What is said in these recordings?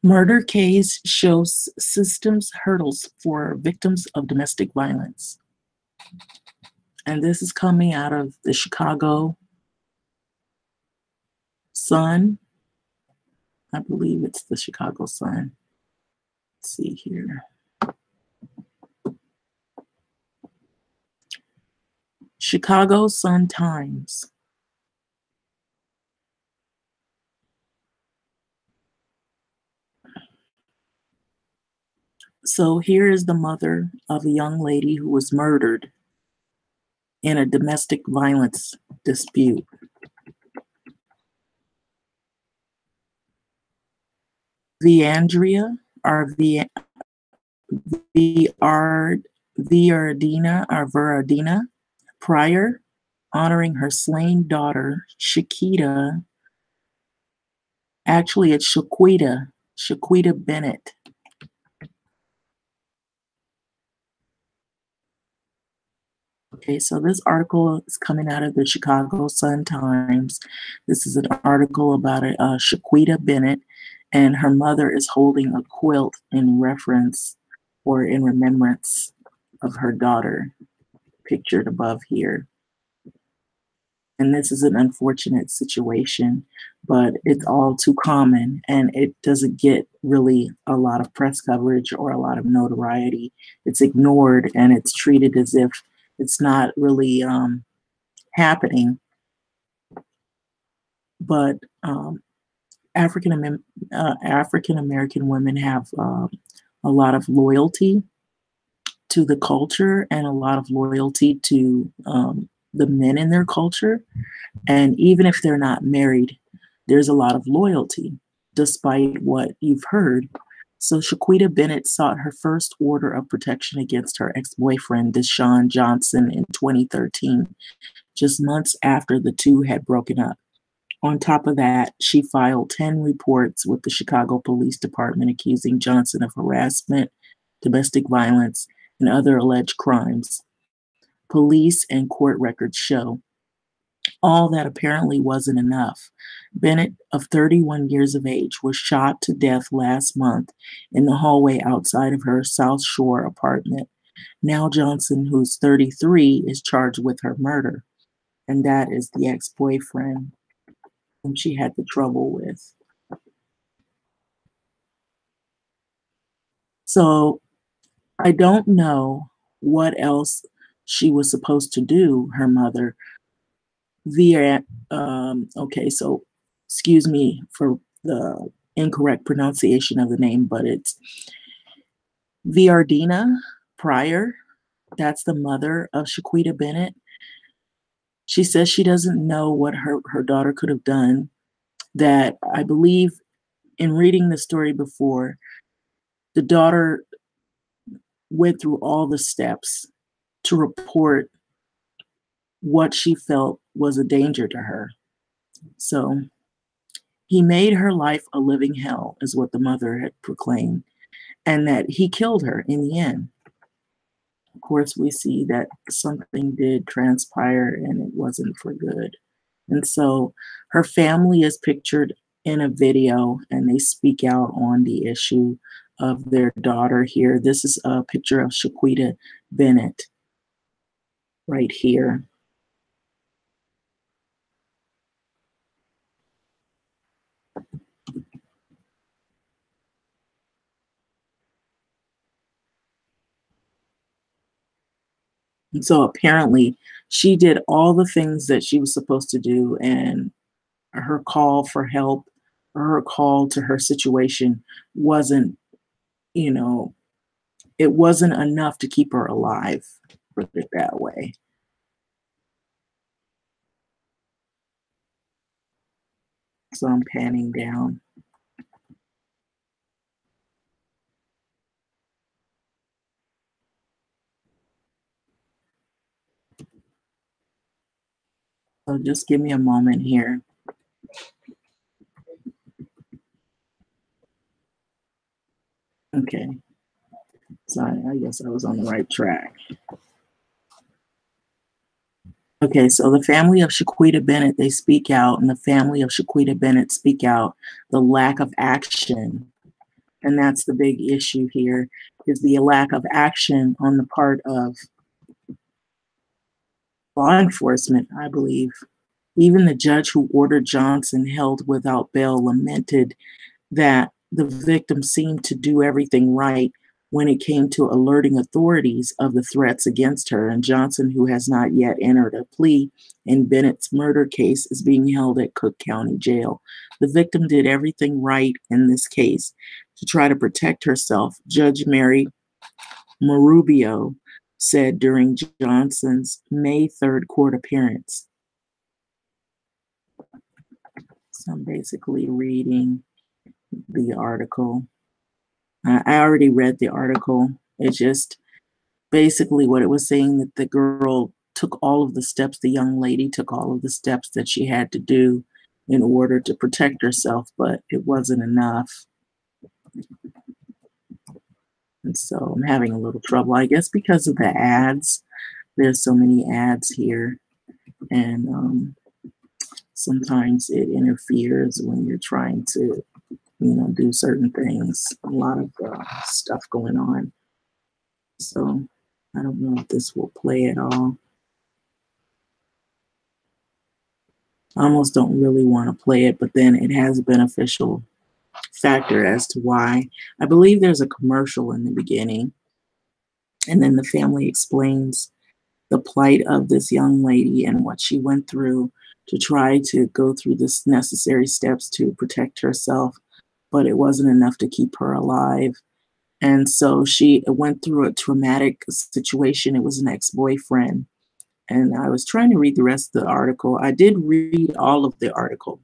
Murder case shows systems hurdles for victims of domestic violence. And this is coming out of the Chicago Sun. I believe it's the Chicago Sun. Let's see here. Chicago Sun-Times. So here is the mother of a young lady who was murdered in a domestic violence dispute. Viandria or Viardina Pryor, honoring her slain daughter, Shakita. Actually, it's Shaquita Bennett. Okay, so this article is coming out of the Chicago Sun-Times. This is an article about Shaquita Bennett, and her mother is holding a quilt in reference or in remembrance of her daughter, pictured above here. And this is an unfortunate situation, but it's all too common, and it doesn't get really a lot of press coverage or a lot of notoriety. It's ignored, and it's treated as if it's not really happening. But African American women have a lot of loyalty to the culture and a lot of loyalty to the men in their culture. And even if they're not married, there's a lot of loyalty, despite what you've heard. So Shaquita Bennett sought her first order of protection against her ex-boyfriend, Deshaun Johnson, in 2013, just months after the two had broken up. On top of that, she filed 10 reports with the Chicago Police Department accusing Johnson of harassment, domestic violence, and other alleged crimes. Police and court records show all that apparently wasn't enough. Bennett, of 31 years of age, was shot to death last month in the hallway outside of her South Shore apartment. Now Johnson, who's 33, is charged with her murder. And that is the ex-boyfriend whom she had the trouble with. So I don't know what else she was supposed to do, her mother. Okay, so excuse me for the incorrect pronunciation of the name, but it's Viardina Pryor. That's the mother of Shaquita Bennett. She says she doesn't know what her daughter could have done. That I believe in reading the story before, the daughter went through all the steps to report what she felt was a danger to her. So he made her life a living hell, is what the mother had proclaimed, and that he killed her in the end. Of course, we see that something did transpire and it wasn't for good. And so her family is pictured in a video and they speak out on the issue of their daughter here. This is a picture of Shaquita Bennett right here. And so apparently she did all the things that she was supposed to do, and her call for help or her call to her situation wasn't, you know, it wasn't enough to keep her alive, put it that way. So I'm panning down. So just give me a moment here. Okay. So I guess I was on the right track. Okay, so the family of Shaquita Bennett, they speak out, and the family of Shaquita Bennett speak out the lack of action And that's the big issue here, is the lack of action on the part of law enforcement, I believe. Even the judge who ordered Johnson held without bail lamented that the victim seemed to do everything right when it came to alerting authorities of the threats against her. And Johnson, who has not yet entered a plea in Bennett's murder case, is being held at Cook County Jail. The victim did everything right in this case to try to protect herself, Judge Mary Marubio said during Johnson's May 3rd court appearance. So I'm basically reading the article. I already read the article. It's just basically what it was saying, that the girl took all of the steps, the young lady took all of the steps that she had to do in order to protect herself, but it wasn't enough. And so I'm having a little trouble, I guess, because of the ads. There's so many ads here, and sometimes it interferes when you're trying to, do certain things. A lot of stuff going on. So I don't know if this will play at all. I almost don't really want to play it, but then it has a beneficial factor as to why. I believe there's a commercial in the beginning, and then the family explains the plight of this young lady and what she went through to try to go through this necessary steps to protect herself, but it wasn't enough to keep her alive. And so she went through a traumatic situation. It was an ex-boyfriend. And I was trying to read the rest of the article. I did read all of the article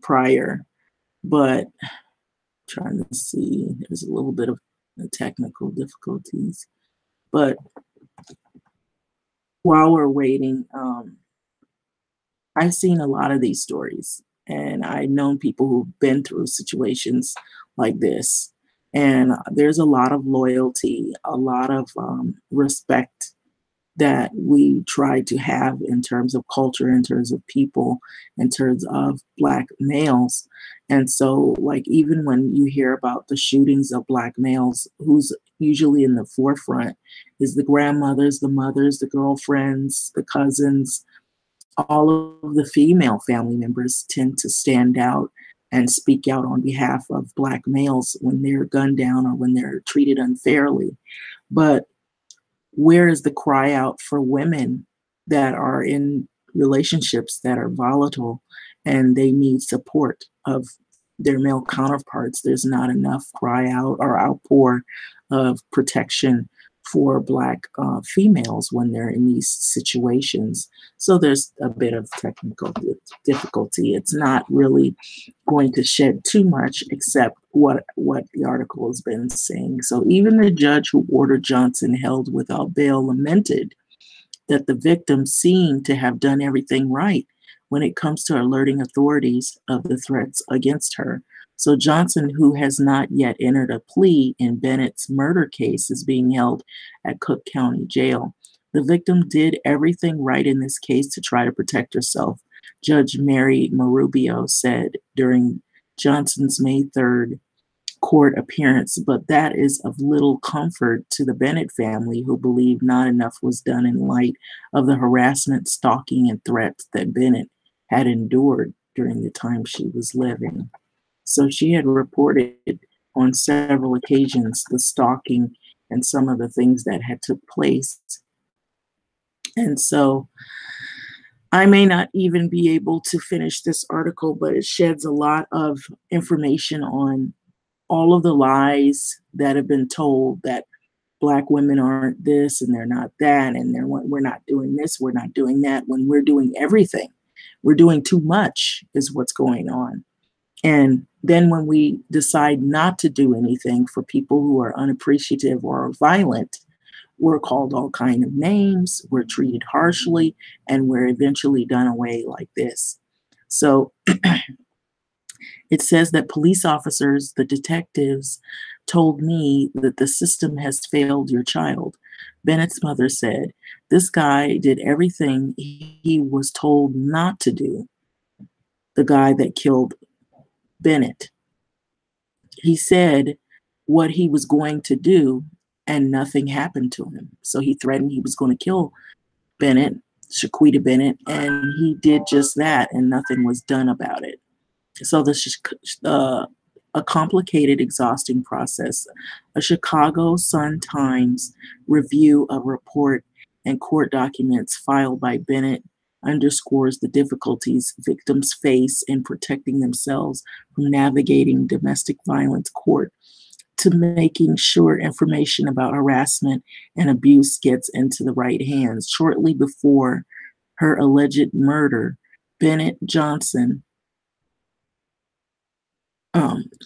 prior, but trying to see, there's a little bit of technical difficulties. But while we're waiting, I've seen a lot of these stories, and I've known people who've been through situations like this. And there's a lot of loyalty, a lot of respect that we try to have in terms of culture, in terms of people, in terms of Black males. And so, like, even when you hear about the shootings of Black males, who's usually in the forefront is the grandmothers, the mothers, the girlfriends, the cousins. All of the female family members tend to stand out and speak out on behalf of Black males when they're gunned down or when they're treated unfairly. But where is the cry out for women that are in relationships that are volatile and they need support of their male counterparts? There's not enough cry out or outpour of protection for Black females when they're in these situations. So there's a bit of technical difficulty. It's not really going to shed too much except what the article has been saying. So even the judge who ordered Johnson held without bail lamented that the victim seemed to have done everything right when it comes to alerting authorities of the threats against her. So Johnson, who has not yet entered a plea in Bennett's murder case, is being held at Cook County Jail. The victim did everything right in this case to try to protect herself, Judge Mary Marubio said during Johnson's May 3rd court appearance, but that is of little comfort to the Bennett family, who believe not enough was done in light of the harassment, stalking, and threats that Bennett had endured during the time she was living. So she had reported on several occasions the stalking and some of the things that had took place. And so I may not even be able to finish this article, but it sheds a lot of information on all of the lies that have been told, that Black women aren't this and they're not that, and we're not doing this, we're not doing that, when we're doing everything. We're doing too much is what's going on. And then when we decide not to do anything for people who are unappreciative or violent, we're called all kinds of names, we're treated harshly, and we're eventually done away like this. So it says that police officers, the detectives, told me that the system has failed your child. Bennett's mother said, this guy did everything he was told not to do, the guy that killed Bennett. He said what he was going to do, and nothing happened to him. So he threatened he was going to kill Bennett, Shaquita Bennett, and he did just that, and nothing was done about it. So uh, a complicated, exhausting process. A Chicago Sun-Times review of report and court documents filed by Bennett underscores the difficulties victims face in protecting themselves from navigating domestic violence court to making sure information about harassment and abuse gets into the right hands. Shortly before her alleged murder, Bennett Johnson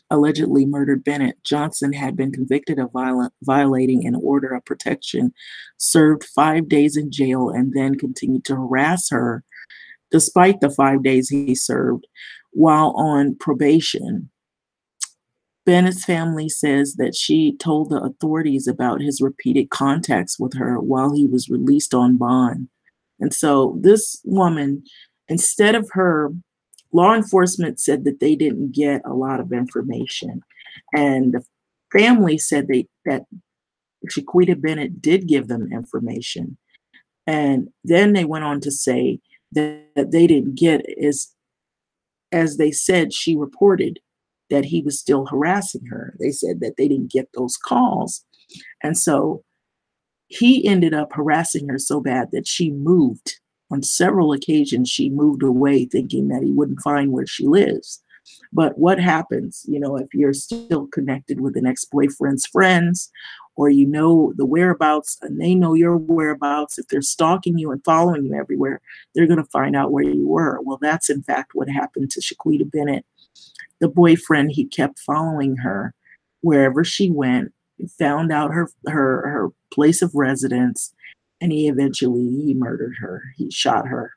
allegedly murdered Bennett. Johnson had been convicted of violating an order of protection, served 5 days in jail, and then continued to harass her despite the 5 days he served while on probation. Bennett's family says that she told the authorities about his repeated contacts with her while he was released on bond. And so this woman, instead of her, law enforcement said that they didn't get a lot of information. And the family said that Shaquita Bennett did give them information. And then they went on to say that they didn't get as they said she reported that he was still harassing her. They said that they didn't get those calls. And so he ended up harassing her so bad that she moved. On several occasions, she moved away thinking that he wouldn't find where she lives. But what happens, if you're still connected with an ex-boyfriend's friends, or you know the whereabouts and they know your whereabouts, if they're stalking you and following you everywhere, they're going to find out where you were. Well, that's in fact what happened to Shaquita Bennett. The boyfriend, he kept following her wherever she went, found out her place of residence, and he murdered her. He shot her.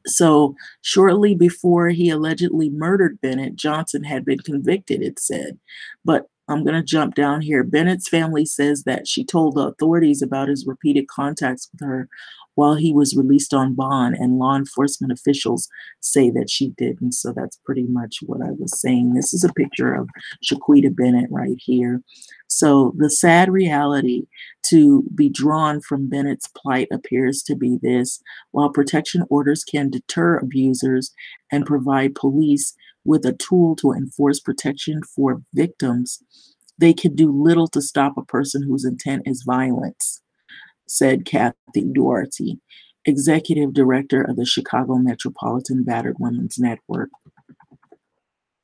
So shortly before he allegedly murdered Bennett, Johnson had been convicted, it said. But I'm going to jump down here. Bennett's family says that she told the authorities about his repeated contacts with her while he was released on bond, and law enforcement officials say that she didn't. So that's pretty much what I was saying. This is a picture of Shaquita Bennett right here. So the sad reality to be drawn from Bennett's plight appears to be this: while protection orders can deter abusers and provide police with a tool to enforce protection for victims, they can do little to stop a person whose intent is violence, said Kathy Doherty, executive director of the Chicago Metropolitan Battered Women's Network.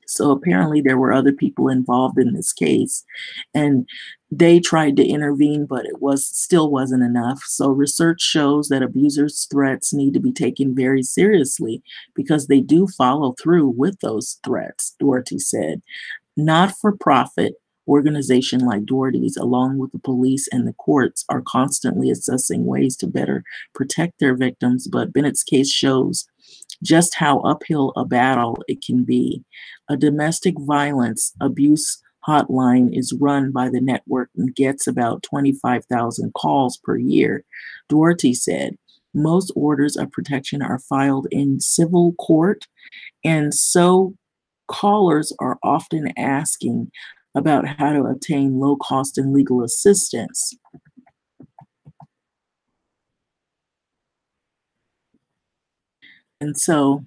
So apparently there were other people involved in this case, and they tried to intervene, but it still wasn't enough. So research shows that abusers' threats need to be taken very seriously because they do follow through with those threats, Doherty said. Not-for-profit organization like Doherty's, along with the police and the courts, are constantly assessing ways to better protect their victims, but Bennett's case shows just how uphill a battle it can be. A domestic violence abuse hotline is run by the network and gets about 25,000 calls per year. Doherty said, most orders of protection are filed in civil court, and so callers are often asking about how to obtain low-cost and legal assistance. And so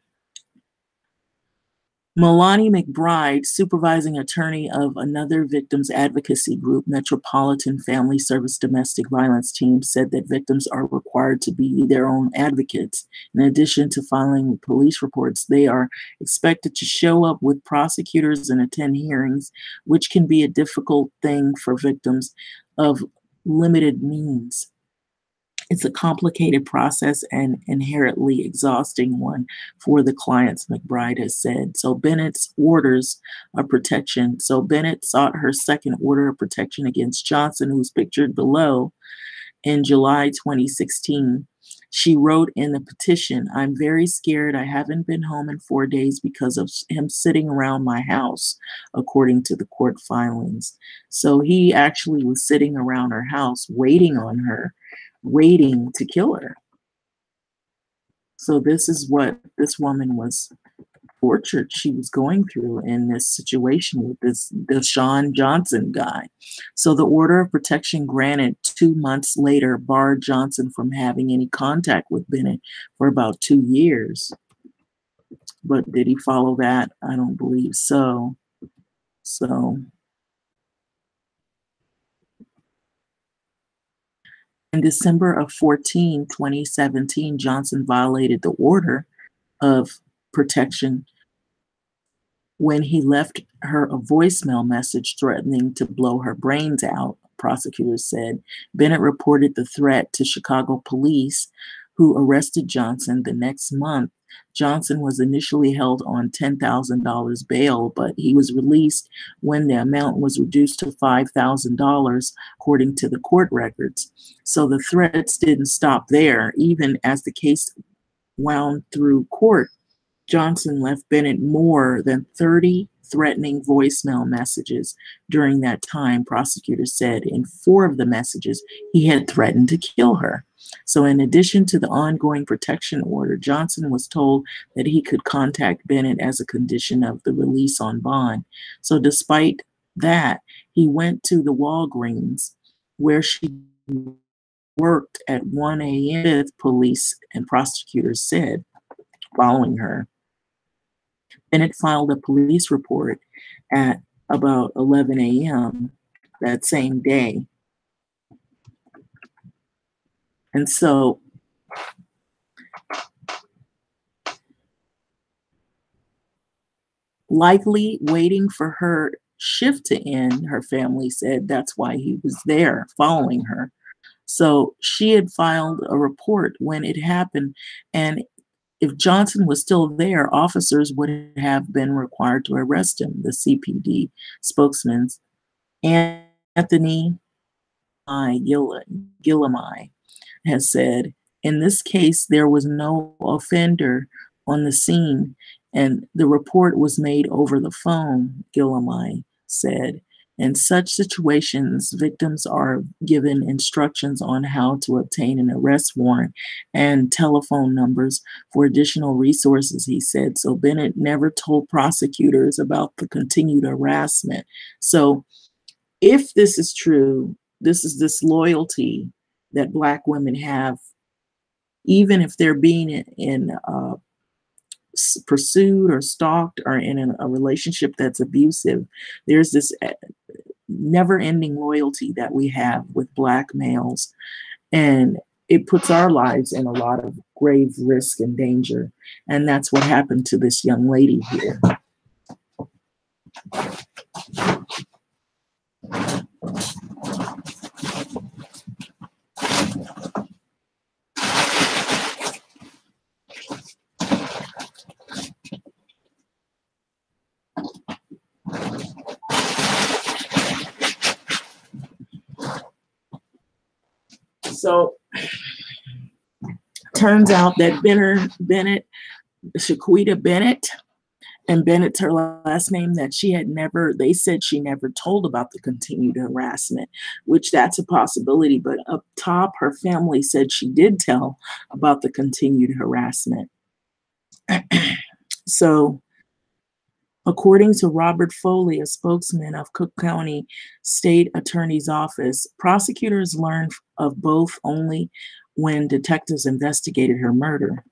Melanie McBride, supervising attorney of another victims advocacy group, Metropolitan Family Service Domestic Violence Team, said that victims are required to be their own advocates. In addition to filing police reports, they are expected to show up with prosecutors and attend hearings, which can be a difficult thing for victims of limited means. It's a complicated process and inherently exhausting one for the clients, McBride has said. So Bennett's orders of protection. So Bennett sought her second order of protection against Johnson, who's pictured below, in July 2016. She wrote in the petition, I'm very scared. I haven't been home in 4 days because of him sitting around my house, according to the court filings. So he actually was sitting around her house waiting on her, waiting to kill her. So this is what this woman was torture she was going through in this situation with this Deshaun Johnson guy. So the order of protection granted 2 months later barred Johnson from having any contact with Bennett for about 2 years. But did he follow that? I don't believe so. So in December of 2017, Johnson violated the order of protection when he left her a voicemail message threatening to blow her brains out, prosecutors said. Bennett reported the threat to Chicago police, who arrested Johnson the next month. Johnson was initially held on $10,000 bail, but he was released when the amount was reduced to $5,000, according to the court records. So the threats didn't stop there. Even as the case wound through court, Johnson left Bennett more than 30 threatening voicemail messages during that time. Prosecutors said in 4 of the messages he had threatened to kill her. So in addition to the ongoing protection order, Johnson was told that he could contact Bennett as a condition of the release on bond. So despite that, he went to the Walgreens where she worked at 1 a.m., police and prosecutors said, following her. Bennett filed a police report at about 11 a.m. that same day. And so likely waiting for her shift to end, her family said that's why he was there following her. So she had filed a report when it happened, and if Johnson was still there, officers would have been required to arrest him, the CPD spokesman, Anthony Gillamy, has said. In this case, there was no offender on the scene, and the report was made over the phone, Gillamy said. In such situations, victims are given instructions on how to obtain an arrest warrant and telephone numbers for additional resources, he said. So Bennett never told prosecutors about the continued harassment. So if this is true, this is this loyalty that Black women have, even if they're being pursued or stalked or in a relationship that's abusive. There's this never-ending loyalty that we have with Black males, and it puts our lives in a lot of grave risk and danger. And that's what happened to this young lady here. So turns out that Bennett, Shaquita Bennett, and Bennett's her last name, that they said she never told about the continued harassment, which that's a possibility. But up top, her family said she did tell about the continued harassment. So according to Robert Foley, a spokesman of Cook County State Attorney's Office, prosecutors learned of both only when detectives investigated her murder.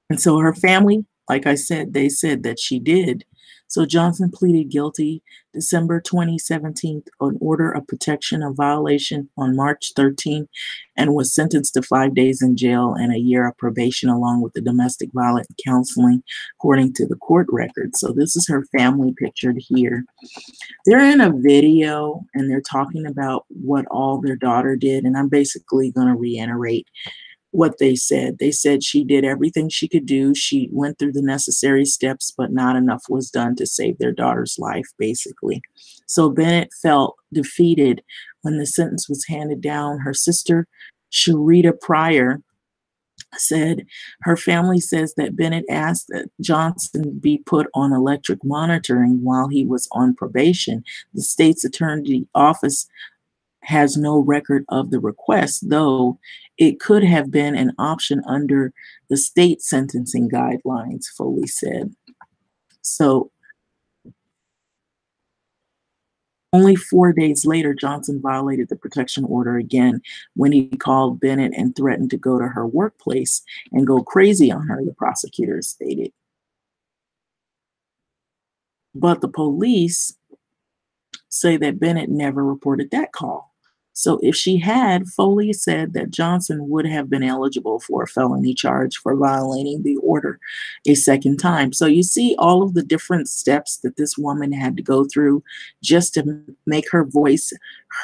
And so her family, like I said, they said that she did. So Johnson pleaded guilty December 2017 on order of protection of violation on March 13 and was sentenced to 5 days in jail and a year of probation along with the domestic violence counseling, according to the court record. So this is her family pictured here. They're in a video and they're talking about what all their daughter did. And I'm basically going to reiterate what they said. They said she did everything she could do. She went through the necessary steps, but not enough was done to save their daughter's life, basically. So Bennett felt defeated when the sentence was handed down. Her sister, Sharita Pryor, said her family says that Bennett asked that Johnson be put on electric monitoring while he was on probation. The state's attorney office has no record of the request, though it could have been an option under the state sentencing guidelines, Foley said. So only 4 days later, Johnson violated the protection order again when he called Bennett and threatened to go to her workplace and go crazy on her, the prosecutor stated. But the police say that Bennett never reported that call. So if she had, Foley said that Johnson would have been eligible for a felony charge for violating the order a second time. So you see all of the different steps that this woman had to go through just to make her voice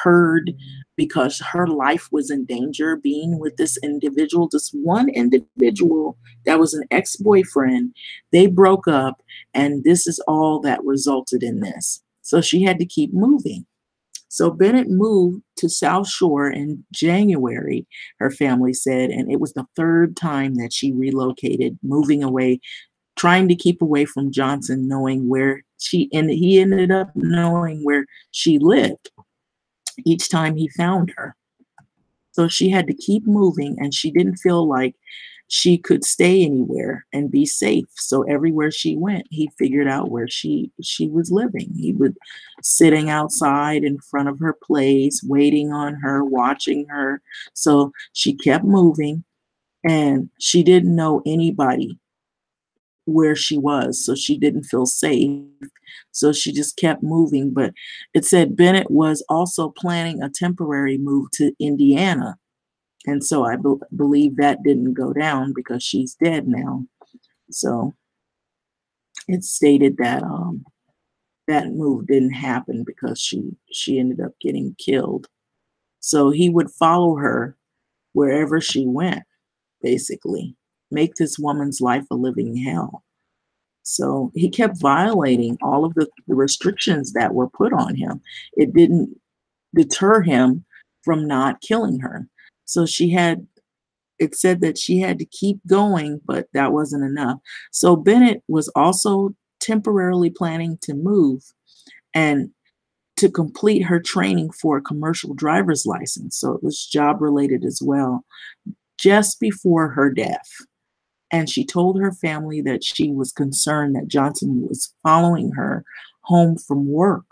heard, because her life was in danger being with this individual, this one individual that was an ex-boyfriend. They broke up, and this is all that resulted in this. So she had to keep moving. So Bennett moved to South Shore in January, her family said, and it was the third time that she relocated, moving away, trying to keep away from Johnson, knowing where and he ended up knowing where she lived each time he found her. So she had to keep moving, and she didn't feel like she could stay anywhere and be safe. So everywhere she went, he figured out where she was living. He would sitting outside in front of her place, waiting on her, watching her. So she kept moving, and she didn't know anybody where she was, so she didn't feel safe. So she just kept moving. But it said Bennett was also planning a temporary move to Indiana, and so I believe that didn't go down because she's dead now. So it stated that that move didn't happen because she ended up getting killed. So he would follow her wherever she went, basically, make this woman's life a living hell. So he kept violating all of the restrictions that were put on him. It didn't deter him from not killing her. So it said that she had to keep going, but that wasn't enough. So Bennett was also temporarily planning to move and to complete her training for a commercial driver's license. So it was job related as well, just before her death. And she told her family that she was concerned that Johnson was following her home from work.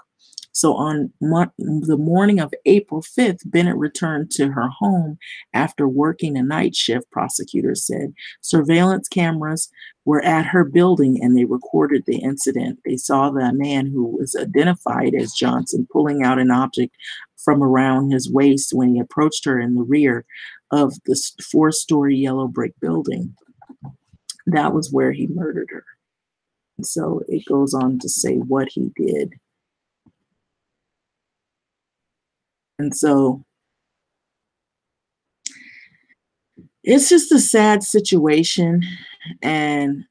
So on the morning of April 5th, Bennett returned to her home after working a night shift, prosecutors said. Surveillance cameras were at her building, and they recorded the incident. They saw the man who was identified as Johnson pulling out an object from around his waist when he approached her in the rear of this 4-story yellow brick building. That was where he murdered her. So it goes on to say what he did. And so it's just a sad situation. And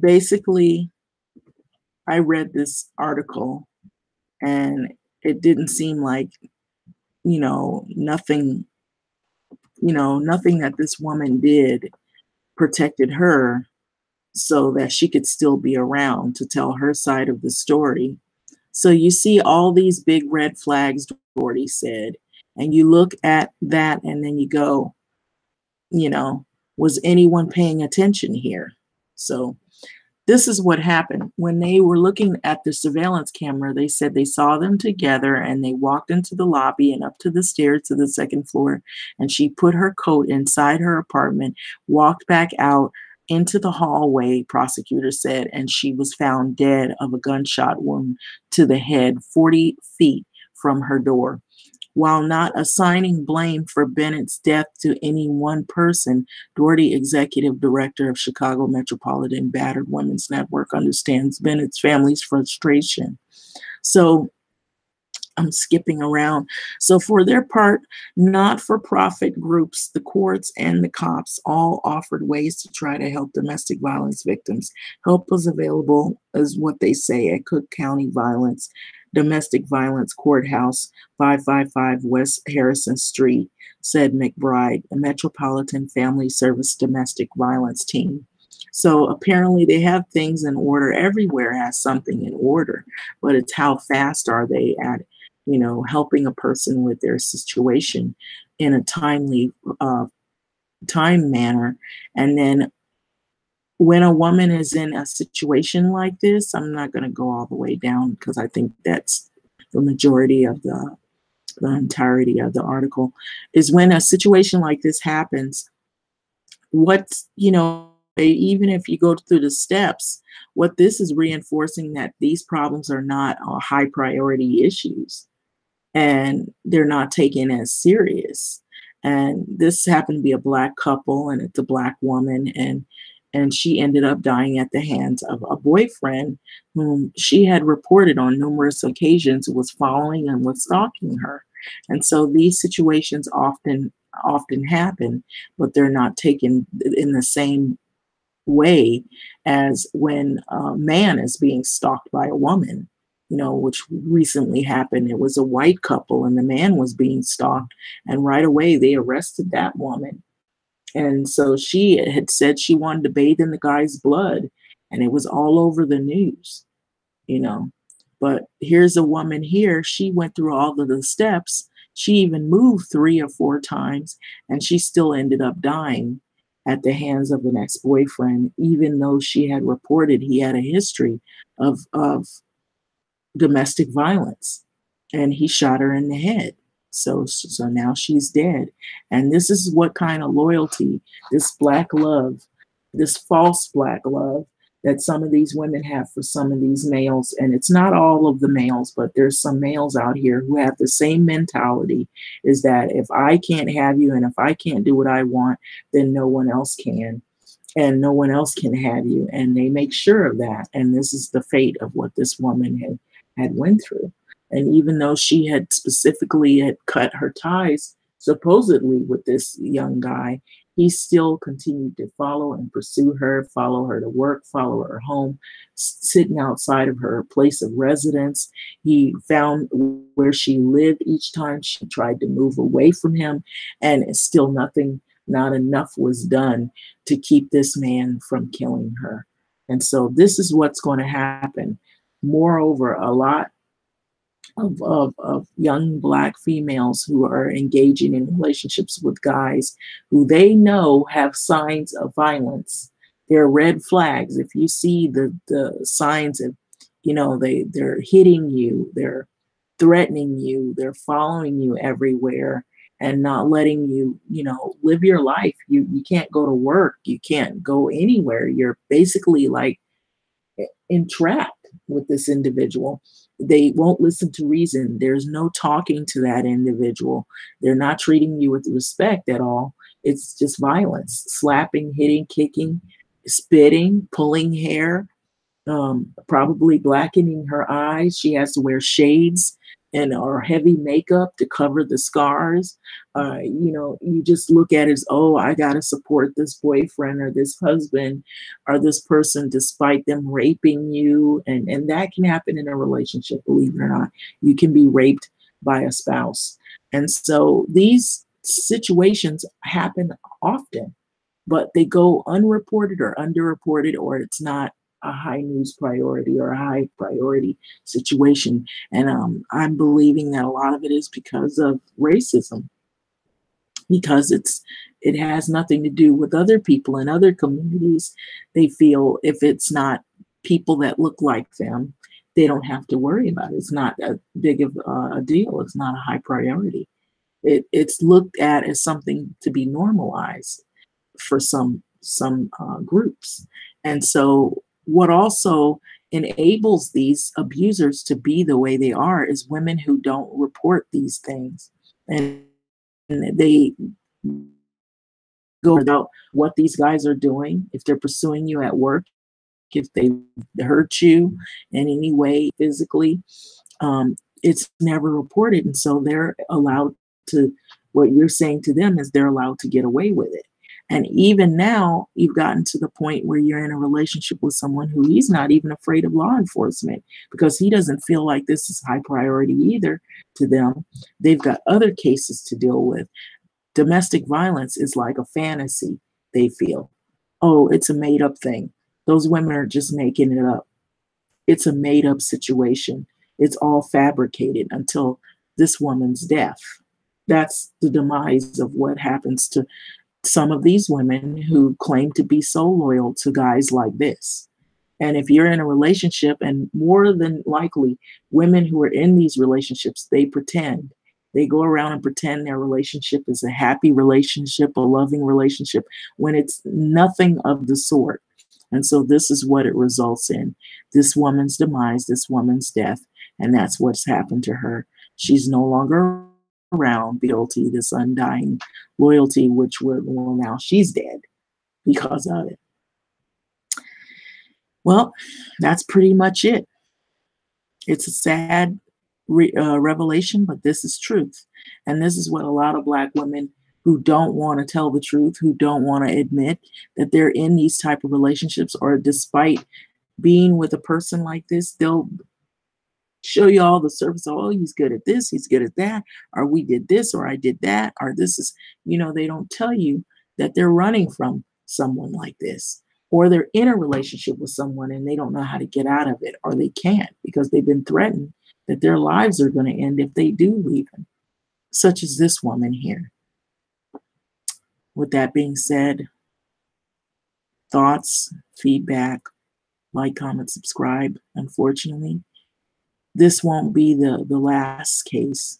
basically, I read this article, and it didn't seem like, nothing, nothing that this woman did protected her so that she could still be around to tell her side of the story. So you see all these big red flags, Doherty said, and you look at that and then you go, was anyone paying attention here? So this is what happened. When they were looking at the surveillance camera, they said they saw them together, and they walked into the lobby and up to the stairs to the second floor, and she put her coat inside her apartment, walked back out into the hallway, prosecutors said, and she was found dead of a gunshot wound to the head 40 feet from her door. While not assigning blame for Bennett's death to any one person, Doherty, executive director of Chicago Metropolitan Battered Women's Network, understands Bennett's family's frustration. So I'm skipping around. So for their part, not-for-profit groups, the courts, and the cops all offered ways to try to help domestic violence victims. Help was available, is what they say, at Cook County Domestic Violence Courthouse, 555 West Harrison Street, said McBride, a Metropolitan Family Service domestic violence team. So apparently they have things in order. Everywhere has something in order, but it's how fast are they at helping a person with their situation in a timely uh, time manner. And then when a woman is in a situation like this, I'm not going to go all the way down because I think that's the majority of the entirety of the article, is when a situation like this happens, what's, even if you go through the steps, what this is reinforcing that these problems are not high priority issues and they're not taken as serious. And this happened to be a black couple, and it's a black woman, and she ended up dying at the hands of a boyfriend whom she had reported on numerous occasions was following and was stalking her. And so these situations often happen, but they're not taken in the same way as when a man is being stalked by a woman, which recently happened. It was a white couple and the man was being stalked, and right away they arrested that woman. And so she had said she wanted to bathe in the guy's blood, and it was all over the news, you know. But here's a woman here, she went through all of the steps. She even moved 3 or 4 times, and she still ended up dying at the hands of an ex-boyfriend, even though she had reported he had a history of domestic violence, and he shot her in the head. So now she's dead. And this is what kind of loyalty, this black love, this false black love that some of these women have for some of these males. And it's not all of the males, but there's some males out here who have the same mentality, is that if I can't have you and if I can't do what I want, then no one else can. And no one else can have you. And they make sure of that. And this is the fate of what this woman had went through. And even though she had specifically had cut her ties supposedly with this young guy, he still continued to follow and pursue her, follow her to work, follow her home, sitting outside of her place of residence. He found where she lived each time she tried to move away from him, and still not enough was done to keep this man from killing her. And so this is what's going to happen. Moreover, a lot of young black females who are engaging in relationships with guys who they know have signs of violence. They're red flags. If you see the signs of, they're hitting you, they're threatening you, they're following you everywhere and not letting you, live your life. You can't go to work, you can't go anywhere. You're basically like entrapped with this individual. They won't listen to reason. There's no talking to that individual. They're not treating you with respect at all. It's just violence, slapping, hitting, kicking, spitting, pulling hair, probably blackening her eyes. She has to wear shades and or heavy makeup to cover the scars. You just look at it as, oh, I got to support this boyfriend or this husband or this person despite them raping you. And that can happen in a relationship, believe it or not. You can be raped by a spouse. And so these situations happen often, but they go unreported or underreported, or it's not a high news priority or a high priority situation. And I'm believing that a lot of it is because of racism, because it has nothing to do with other people in other communities. They feel if it's not people that look like them, they don't have to worry about it. It's not a big of a deal. It's not a high priority. It's looked at as something to be normalized for some groups. And so what also enables these abusers to be the way they are is women who don't report these things, and they go about what these guys are doing. If they're pursuing you at work, if they hurt you in any way physically, it's never reported. And so they're allowed to, what you're saying to them is they're allowed to get away with it. And even now, you've gotten to the point where you're in a relationship with someone who he's not even afraid of law enforcement because he doesn't feel like this is high priority either to them. They've got other cases to deal with. Domestic violence is like a fantasy, they feel. Oh, it's a made up thing. Those women are just making it up. It's a made up situation. It's all fabricated until this woman's death. That's the demise of what happens to some of these women who claim to be so loyal to guys like this. And if you're in a relationship, and more than likely, women who are in these relationships, they pretend. They go around and pretend their relationship is a happy relationship, a loving relationship, when it's nothing of the sort. And so this is what it results in: this woman's demise, this woman's death. And that's what's happened to her. She's no longer around, guilty, this undying loyalty, which well, now she's dead because of it. Well, that's pretty much it. It's a sad revelation, but this is truth. And this is what a lot of Black women who don't want to tell the truth, who don't want to admit that they're in these type of relationships, or despite being with a person like this, they'll show you all the surface. Oh, he's good at this, he's good at that, or we did this, or I did that, or this is, they don't tell you that they're running from someone like this, or they're in a relationship with someone and they don't know how to get out of it, or they can't because they've been threatened that their lives are going to end if they do leave him, such as this woman here. With that being said, thoughts, feedback, like, comment, subscribe. Unfortunately, this won't be the last case